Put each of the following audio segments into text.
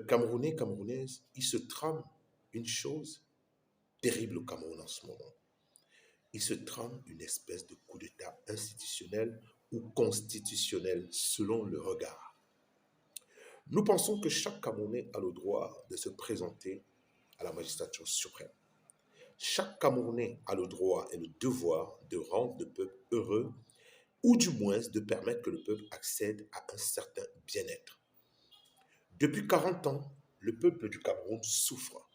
Camerounais, Camerounaises, il se trame une chose terrible au Cameroun en ce moment. Il se trame une espèce de coup d'État institutionnel ou constitutionnel selon le regard. Nous pensons que chaque Camerounais a le droit de se présenter à la magistrature suprême. Chaque Camerounais a le droit et le devoir de rendre le peuple heureux ou du moins de permettre que le peuple accède à un certain bien-être. Depuis 40 ans, le peuple du Cameroun souffre.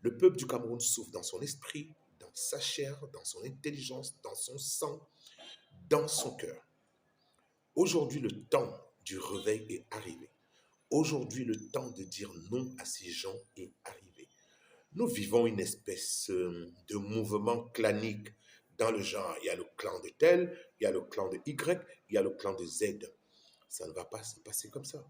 Le peuple du Cameroun souffre dans son esprit, dans sa chair, dans son intelligence, dans son sang, dans son cœur. Aujourd'hui, le temps du réveil est arrivé. Aujourd'hui, le temps de dire non à ces gens est arrivé. Nous vivons une espèce de mouvement clanique dans le genre. Il y a le clan de tel, il y a le clan de Y, il y a le clan de Z. Ça ne va pas se passer comme ça.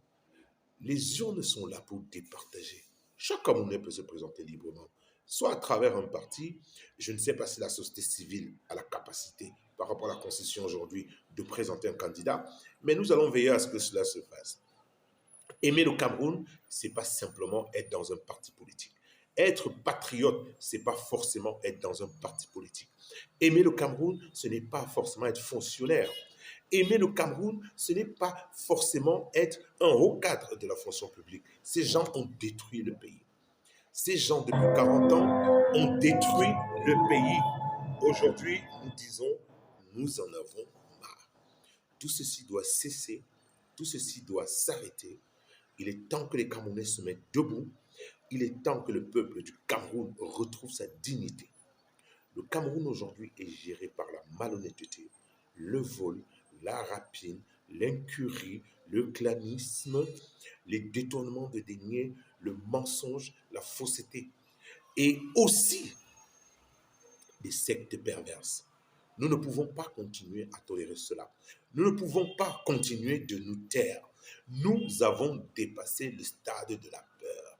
Les urnes sont là pour départager. Chaque Camerounais peut se présenter librement, soit à travers un parti. Je ne sais pas si la société civile a la capacité, par rapport à la Constitution aujourd'hui, de présenter un candidat, mais nous allons veiller à ce que cela se fasse. Aimer le Cameroun, ce n'est pas simplement être dans un parti politique. Être patriote, ce n'est pas forcément être dans un parti politique. Aimer le Cameroun, ce n'est pas forcément être fonctionnaire. Aimer le Cameroun, ce n'est pas forcément être un haut cadre de la fonction publique. Ces gens ont détruit le pays. Ces gens, depuis 40 ans, ont détruit le pays. Aujourd'hui, nous disons, nous en avons marre. Tout ceci doit cesser, tout ceci doit s'arrêter. Il est temps que les Camerounais se mettent debout. Il est temps que le peuple du Cameroun retrouve sa dignité. Le Cameroun aujourd'hui est géré par la malhonnêteté, le vol, la rapine, l'incurie, le clanisme, les détournements de deniers, le mensonge, la fausseté et aussi des sectes perverses. Nous ne pouvons pas continuer à tolérer cela. Nous ne pouvons pas continuer de nous taire. Nous avons dépassé le stade de la peur.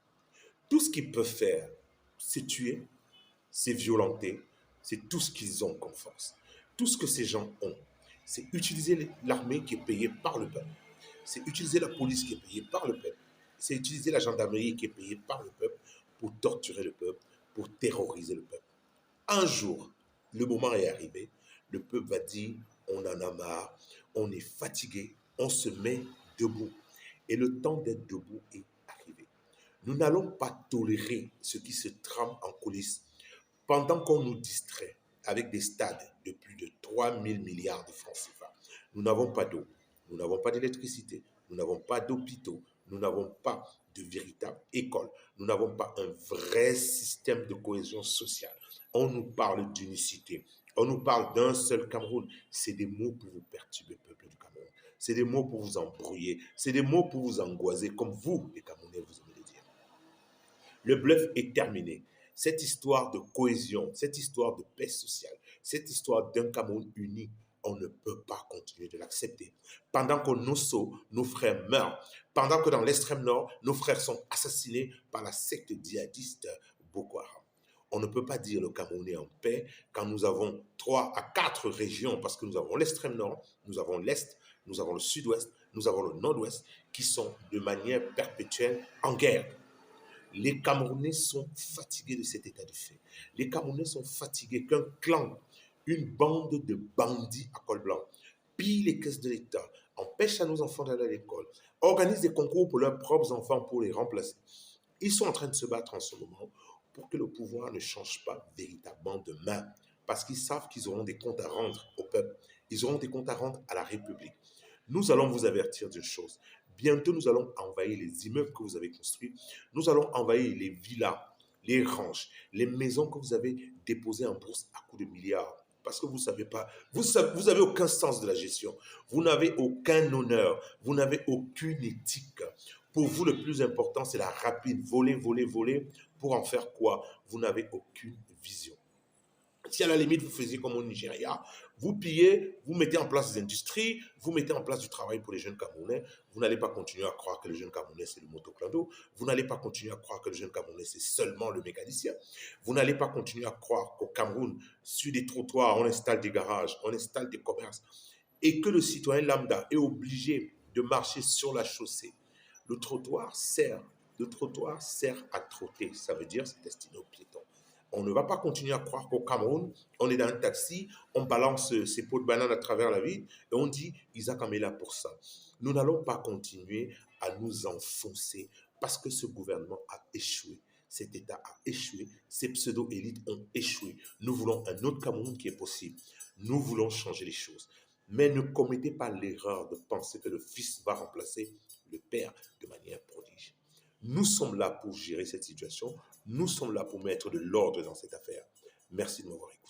Tout ce qu'ils peuvent faire, c'est tuer, c'est violenter, c'est tout ce qu'ils ont comme force. Tout ce que ces gens ont, c'est utiliser l'armée qui est payée par le peuple. C'est utiliser la police qui est payée par le peuple. C'est utiliser la gendarmerie qui est payée par le peuple pour torturer le peuple, pour terroriser le peuple. Un jour, le moment est arrivé, le peuple va dire, on en a marre, on est fatigué, on se met debout. Et le temps d'être debout est arrivé. Nous n'allons pas tolérer ce qui se trame en coulisses pendant qu'on nous distrait avec des stades de plus de 3 000 milliards de francs CFA. Nous n'avons pas d'eau, nous n'avons pas d'électricité, nous n'avons pas d'hôpitaux, nous n'avons pas de véritable école, nous n'avons pas un vrai système de cohésion sociale. On nous parle d'unicité, on nous parle d'un seul Cameroun. C'est des mots pour vous perturber, peuple du Cameroun. C'est des mots pour vous embrouiller, c'est des mots pour vous angoiser, comme vous, les Camerounais, vous aimez le dire. Le bluff est terminé. Cette histoire de cohésion, cette histoire de paix sociale, cette histoire d'un Cameroun uni, on ne peut pas continuer de l'accepter. Pendant qu'au Nosso, nos frères meurent, pendant que dans l'extrême nord, nos frères sont assassinés par la secte djihadiste Boko Haram. On ne peut pas dire le Cameroun est en paix quand nous avons 3 à 4 régions, parce que nous avons l'extrême nord, nous avons l'est, nous avons le sud-ouest, nous avons le nord-ouest, qui sont de manière perpétuelle en guerre. Les Camerounais sont fatigués de cet état de fait. Les Camerounais sont fatigués qu'un clan, une bande de bandits à col blanc, pille les caisses de l'État, empêche à nos enfants d'aller à l'école, organise des concours pour leurs propres enfants pour les remplacer. Ils sont en train de se battre en ce moment pour que le pouvoir ne change pas véritablement de main. Parce qu'ils savent qu'ils auront des comptes à rendre au peuple. Ils auront des comptes à rendre à la République. Nous allons vous avertir d'une chose. Bientôt, nous allons envahir les immeubles que vous avez construits. Nous allons envahir les villas, les ranches, les maisons que vous avez déposées en bourse à coups de milliards. Parce que vous ne savez pas, vous avez aucun sens de la gestion. Vous n'avez aucun honneur. Vous n'avez aucune éthique. Pour vous, le plus important, c'est la rapide. Voler, voler, voler. Pour en faire quoi? Vous n'avez aucune vision. Si à la limite, vous faisiez comme au Nigeria, vous pillez, vous mettez en place des industries, vous mettez en place du travail pour les jeunes Camerounais, vous n'allez pas continuer à croire que le jeune Camerounais, c'est le motoclando. Vous n'allez pas continuer à croire que le jeune Camerounais, c'est seulement le mécanicien. Vous n'allez pas continuer à croire qu'au Cameroun, sur des trottoirs, on installe des garages, on installe des commerces, et que le citoyen lambda est obligé de marcher sur la chaussée. Le trottoir sert Le trottoir sert à trotter, ça veut dire c'est destiné aux piétons. On ne va pas continuer à croire qu'au Cameroun, on est dans un taxi, on balance ses pots de banane à travers la ville et on dit Isaac en est là pour ça. Nous n'allons pas continuer à nous enfoncer parce que ce gouvernement a échoué. Cet État a échoué, ces pseudo-élites ont échoué. Nous voulons un autre Cameroun qui est possible. Nous voulons changer les choses. Mais ne commettez pas l'erreur de penser que le Fils va remplacer le Père de manière prodige. Nous sommes là pour gérer cette situation. Nous sommes là pour mettre de l'ordre dans cette affaire. Merci de m'avoir écouté.